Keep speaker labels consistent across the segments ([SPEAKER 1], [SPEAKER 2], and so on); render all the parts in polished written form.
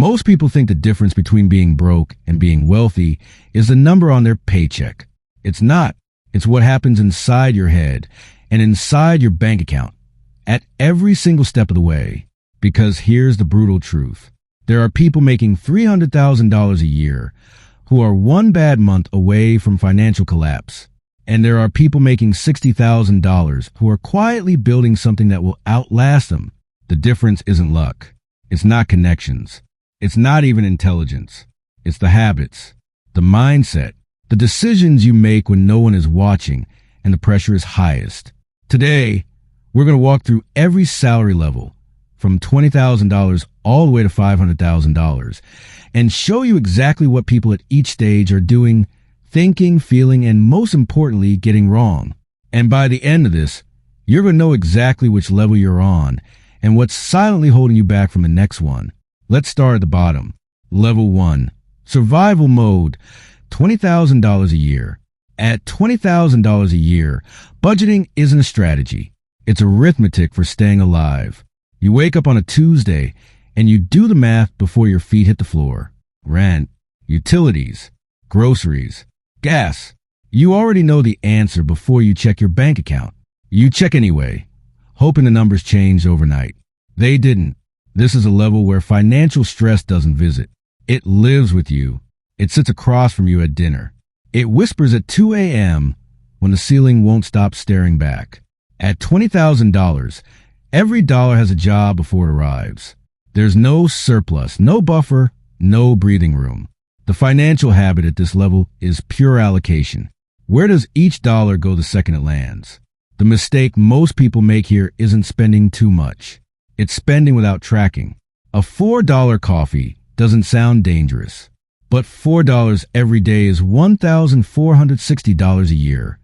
[SPEAKER 1] Most people think the difference between being broke and being wealthy is the number on their paycheck. It's not. It's what happens inside your head and inside your bank account at every single step of the way. Because here's the brutal truth. There are people making $300,000 a year who are one bad month away from financial collapse. And there are people making $60,000 who are quietly building something that will outlast them. The difference isn't luck. It's not connections. It's not even intelligence. It's the habits, the mindset, the decisions you make when no one is watching and the pressure is highest. Today, we're going to walk through every salary level from $20,000 all the way to $500,000 and show you exactly what people at each stage are doing, thinking, feeling, and most importantly, getting wrong. And by the end of this, you're going to know exactly which level you're on and what's silently holding you back from the next one. Let's start at the bottom. Level 1. Survival mode. $20,000 a year. At $20,000 a year, budgeting isn't a strategy. It's arithmetic for staying alive. You wake up on a Tuesday and you do the math before your feet hit the floor. Rent, utilities, groceries, gas. You already know the answer before you check your bank account. You check anyway, hoping the numbers changed overnight. They didn't. This is a level where financial stress doesn't visit. It lives with you. It sits across from you at dinner. It whispers at 2 a.m. when the ceiling won't stop staring back. At $20,000, every dollar has a job before it arrives. There's no surplus, no buffer, no breathing room. The financial habit at this level is pure allocation. Where does each dollar go the second it lands? The mistake most people make here isn't spending too much. It's spending without tracking. A $4 coffee doesn't sound dangerous, but $4 every day is $1,460 a year,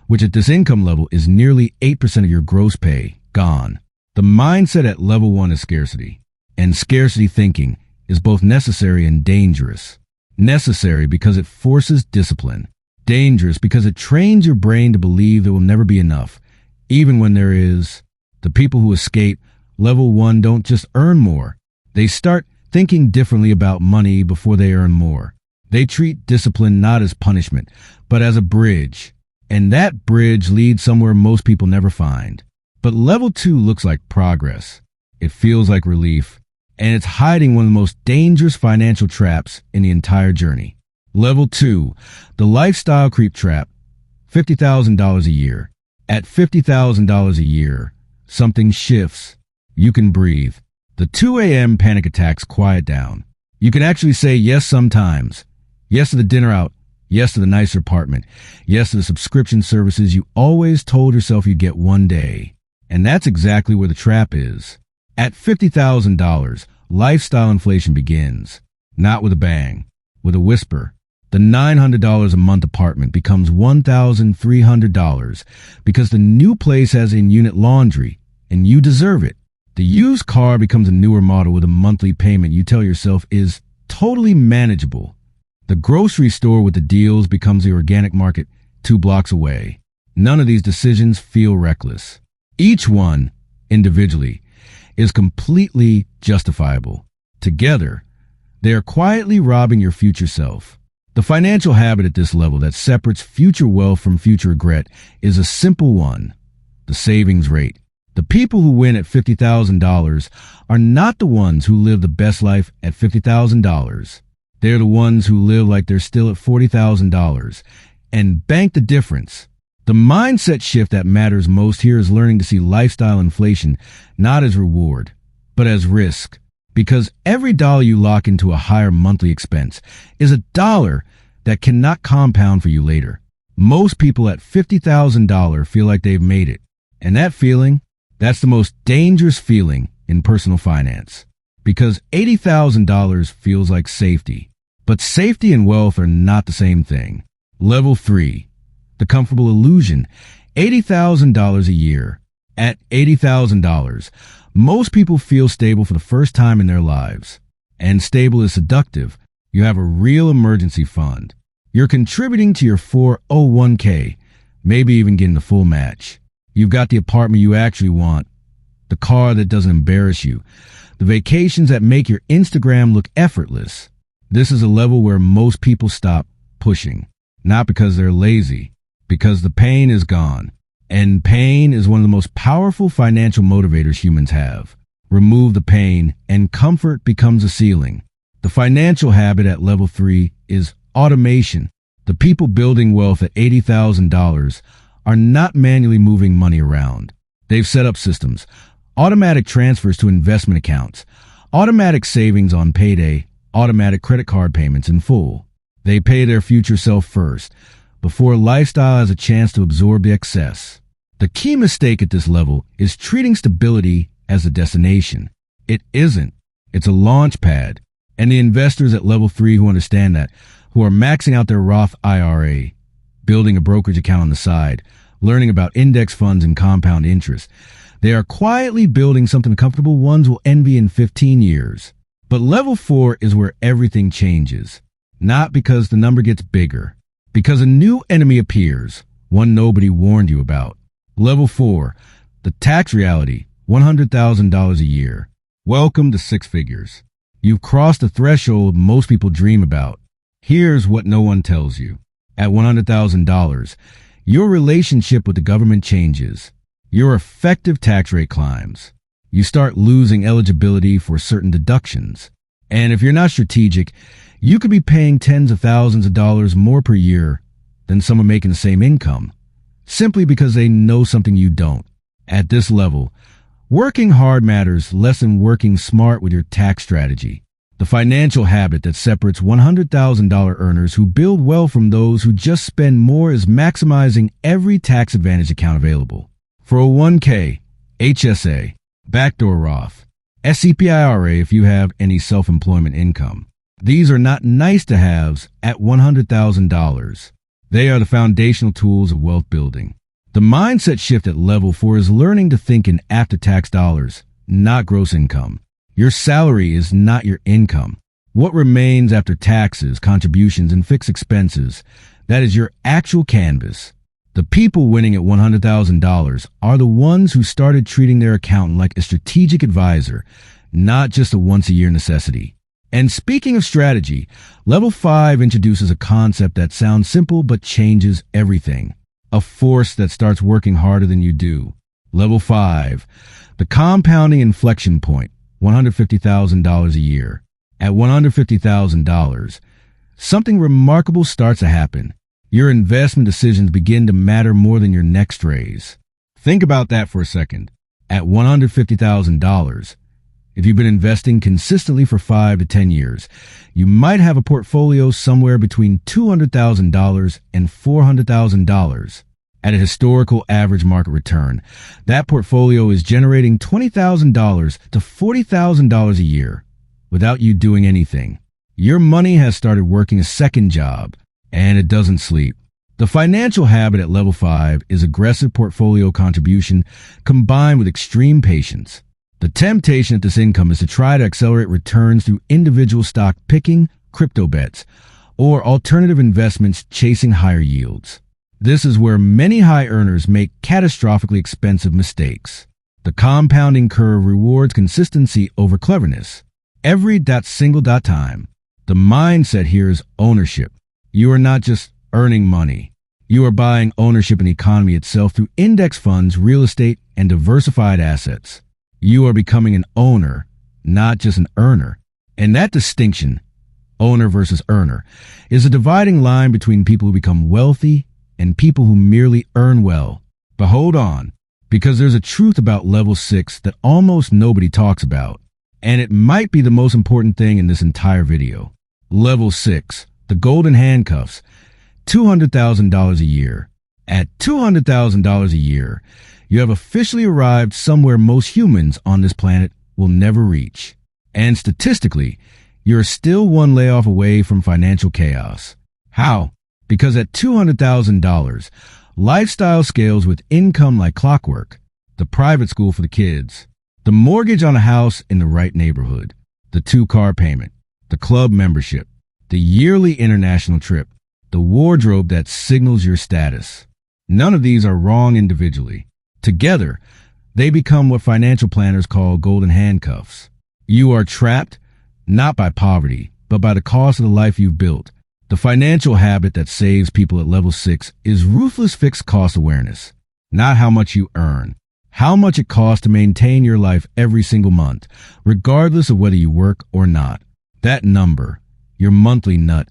[SPEAKER 1] which at this income level is nearly 8% of your gross pay gone. The mindset at level 1 is scarcity, and scarcity thinking is both necessary and dangerous. Necessary because it forces discipline. Dangerous because it trains your brain to believe there will never be enough, even when there is. The people who escape level 1 don't just earn more. They start thinking differently about money before they earn more. They treat discipline not as punishment, but as a bridge. And that bridge leads somewhere most people never find. But level 2 looks like progress. It feels like relief. And it's hiding one of the most dangerous financial traps in the entire journey. Level 2, the lifestyle creep trap. $50,000 a year. At $50,000 a year, something shifts. You can breathe. The 2 a.m. panic attacks quiet down. You can actually say yes sometimes. Yes to the dinner out. Yes to the nicer apartment. Yes to the subscription services you always told yourself you'd get one day. And that's exactly where the trap is. At $50,000, lifestyle inflation begins. Not with a bang, with a whisper. The $900 a month apartment becomes $1,300 because the new place has in-unit laundry, and you deserve it. The used car becomes a newer model with a monthly payment you tell yourself is totally manageable. The grocery store with the deals becomes the organic market 2 blocks away. None of these decisions feel reckless. Each one, individually, is completely justifiable. Together, they are quietly robbing your future self. The financial habit at this level that separates future wealth from future regret is a simple one: the savings rate. The people who win at $50,000 are not the ones who live the best life at $50,000. They're the ones who live like they're still at $40,000 and bank the difference. The mindset shift that matters most here is learning to see lifestyle inflation not as reward, but as risk. Because every dollar you lock into a higher monthly expense is a dollar that cannot compound for you later. Most people at $50,000 feel like they've made it. And that feeling, that's the most dangerous feeling in personal finance. Because $80,000 feels like safety. But safety and wealth are not the same thing. Level 3. The comfortable illusion. $80,000 a year. At $80,000, most people feel stable for the first time in their lives. And stable is seductive. You have a real emergency fund. You're contributing to your 401k, maybe even getting the full match. You've got the apartment you actually want, the car that doesn't embarrass you, the the vacations that make your Instagram look effortless. This is a level where most people stop pushing, not because they're lazy, because the pain is gone. And pain is one of the most powerful financial motivators humans have. Remove the pain, and comfort becomes a ceiling. The financial habit at level 3 is automation. The people building wealth at $80,000 are not manually moving money around. They've set up systems, automatic transfers to investment accounts, automatic savings on payday, automatic credit card payments in full. They pay their future self first, before lifestyle has a chance to absorb the excess. The key mistake at this level is treating stability as a destination. It isn't. It's a launch pad. And the investors at level 3 who understand that, who are maxing out their Roth IRA, building a brokerage account on the side, learning about index funds and compound interest, they are quietly building something comfortable ones will envy in 15 years. But level 4 is where everything changes. Not because the number gets bigger, because a new enemy appears, one nobody warned you about. Level 4, the tax reality, $100,000 a year. Welcome to six figures. You've crossed the threshold most people dream about. Here's what no one tells you. At $100,000, your relationship with the government changes. Your effective tax rate climbs. You start losing eligibility for certain deductions. And if you're not strategic, you could be paying tens of thousands of dollars more per year than someone making the same income, simply because they know something you don't. At this level, working hard matters less than working smart with your tax strategy. The financial habit that separates $100,000 earners who build wealth from those who just spend more is maximizing every tax advantage account available. 401k, HSA, backdoor Roth, SEP IRA if you have any self-employment income. These are not nice to haves at $100,000. They are the foundational tools of wealth building. The mindset shift at level 4 is learning to think in after-tax dollars, not gross income. Your salary is not your income. What remains after taxes, contributions, and fixed expenses, that is your actual canvas. The people winning at $100,000 are the ones who started treating their accountant like a strategic advisor, not just a once-a-year necessity. And speaking of strategy, level 5 introduces a concept that sounds simple but changes everything. A force that starts working harder than you do. Level 5, the compounding inflection point, $150,000 a year. At $150,000, something remarkable starts to happen. Your investment decisions begin to matter more than your next raise. Think about that for a second. At $150,000, if you've been investing consistently for 5 to 10 years, you might have a portfolio somewhere between $200,000 and $400,000. At a historical average market return, that portfolio is generating $20,000 to $40,000 a year without you doing anything. Your money has started working a second job, and it doesn't sleep. The financial habit at level 5 is aggressive portfolio contribution combined with extreme patience. The temptation at this income is to try to accelerate returns through individual stock picking, crypto bets, or alternative investments chasing higher yields. This is where many high earners make catastrophically expensive mistakes. The compounding curve rewards consistency over cleverness. Every single time. The mindset here is ownership. You are not just earning money. You are buying ownership in the economy itself through index funds, real estate, and diversified assets. You are becoming an owner, not just an earner. And that distinction, owner versus earner, is a dividing line between people who become wealthy and people who merely earn well. But hold on, because there's a truth about level 6 that almost nobody talks about. And it might be the most important thing in this entire video. Level 6, the golden handcuffs, $200,000 a year. At $200,000 a year, you have officially arrived somewhere most humans on this planet will never reach. And statistically, you're still one layoff away from financial chaos. How? Because at $200,000, lifestyle scales with income like clockwork. The private school for the kids, the mortgage on a house in the right neighborhood, the 2-car payment, the club membership, the yearly international trip, the wardrobe that signals your status. None of these are wrong individually. Together, they become what financial planners call golden handcuffs. You are trapped not by poverty, but by the cost of the life you've built. The financial habit that saves people at level 6 is ruthless fixed cost awareness. Not how much you earn, how much it costs to maintain your life every single month, regardless of whether you work or not. That number, your monthly nut,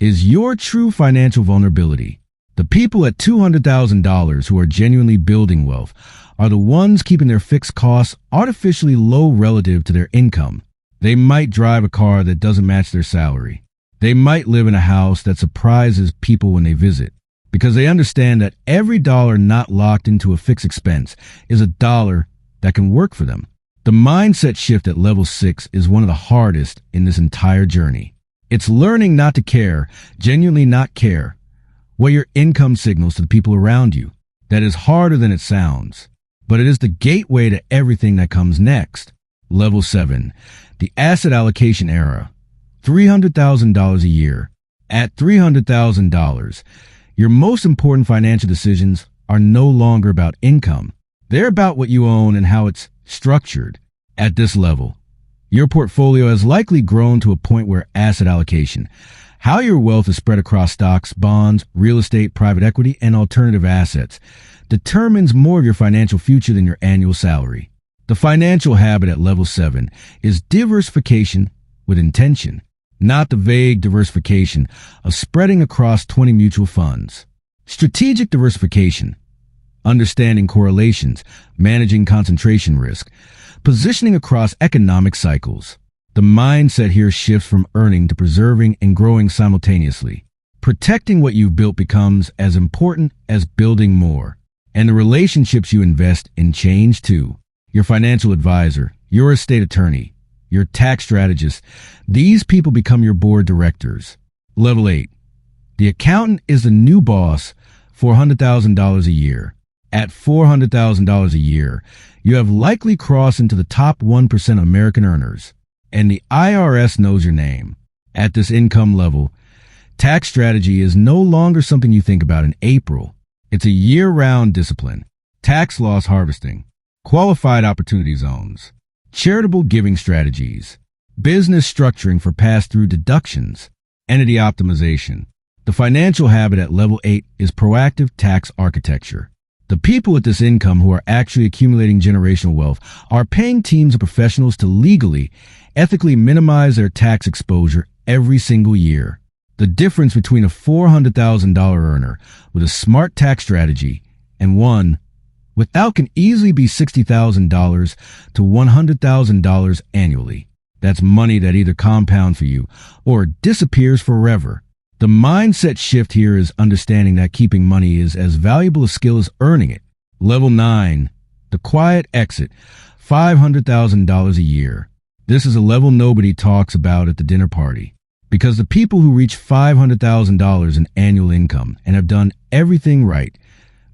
[SPEAKER 1] is your true financial vulnerability. The people at $200,000 who are genuinely building wealth are the ones keeping their fixed costs artificially low relative to their income. They might drive a car that doesn't match their salary. They might live in a house that surprises people when they visit, because they understand that every dollar not locked into a fixed expense is a dollar that can work for them. The mindset shift at level 6 is one of the hardest in this entire journey. It's learning not to care, genuinely not care, what your income signals to the people around you. That is harder than it sounds, but it is the gateway to everything that comes next. Level 7, the asset allocation era. $300,000 a year. At $300,000, your most important financial decisions are no longer about income. They're about what you own and how it's structured. At this level, your portfolio has likely grown to a point where asset allocation, how your wealth is spread across stocks, bonds, real estate, private equity, and alternative assets, determines more of your financial future than your annual salary. The financial habit at level 7 is diversification with intention, not the vague diversification of spreading across 20 mutual funds. Strategic diversification, understanding correlations, managing concentration risk, positioning across economic cycles. The mindset here shifts from earning to preserving and growing simultaneously. Protecting what you've built becomes as important as building more. And the relationships you invest in change too. Your financial advisor, your estate attorney, your tax strategist, these people become your board directors. Level 8. The accountant is the new boss, $400,000 a year. At $400,000 a year, you have likely crossed into the top 1% of American earners. And the IRS knows your name. At this income level, tax strategy is no longer something you think about in April. It's a year-round discipline. Tax loss harvesting, qualified opportunity zones, charitable giving strategies, business structuring for pass-through deductions, entity optimization. The financial habit at level 8 is proactive tax architecture. The people with this income who are actually accumulating generational wealth are paying teams of professionals to legally, ethically minimize their tax exposure every single year. The difference between a $400,000 earner with a smart tax strategy and one without can easily be $60,000 to $100,000 annually. That's money that either compounds for you or disappears forever. The mindset shift here is understanding that keeping money is as valuable a skill as earning it. Level 9, the quiet exit, $500,000 a year. This is a level nobody talks about at the dinner party, because the people who reach $500,000 in annual income and have done everything right,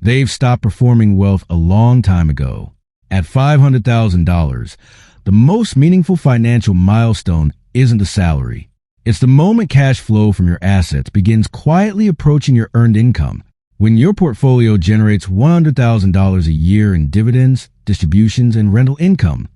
[SPEAKER 1] they've stopped performing wealth a long time ago. At $500,000, the most meaningful financial milestone isn't a salary. It's the moment cash flow from your assets begins quietly approaching your earned income. When your portfolio generates $100,000 a year in dividends, distributions, and rental income,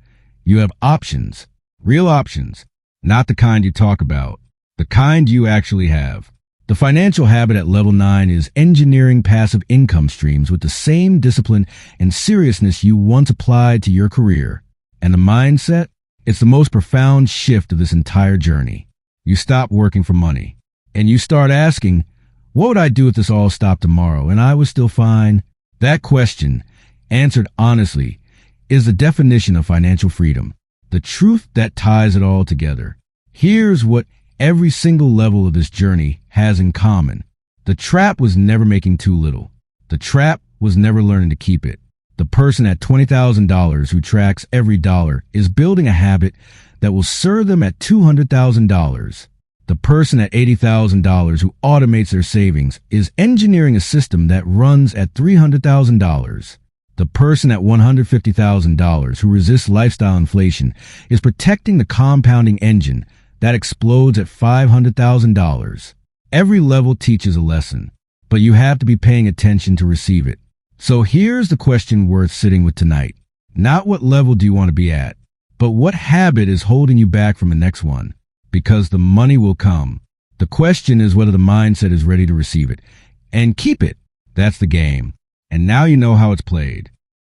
[SPEAKER 1] you have options, real options, not the kind you talk about, the kind you actually have. The financial habit at level 9 is engineering passive income streams with the same discipline and seriousness you once applied to your career. And the mindset? It's the most profound shift of this entire journey. You stop working for money, and you start asking, what would I do if this all stopped tomorrow and I was still fine? That question, answered honestly, is the definition of financial freedom, the truth that ties it all together. Here's what every single level of this journey has in common. The trap was never making too little. The trap was never learning to keep it. The person at $20,000 who tracks every dollar is building a habit that will serve them at $200,000. The person at $80,000 who automates their savings is engineering a system that runs at $300,000. The person at $150,000 who resists lifestyle inflation is protecting the compounding engine that explodes at $500,000. Every level teaches a lesson, but you have to be paying attention to receive it. So here's the question worth sitting with tonight. Not what level do you want to be at, but But what habit is holding you back from the next one? Because the money will come. The question is whether the mindset is ready to receive it. And keep it. That's the game. And now you know how it's played.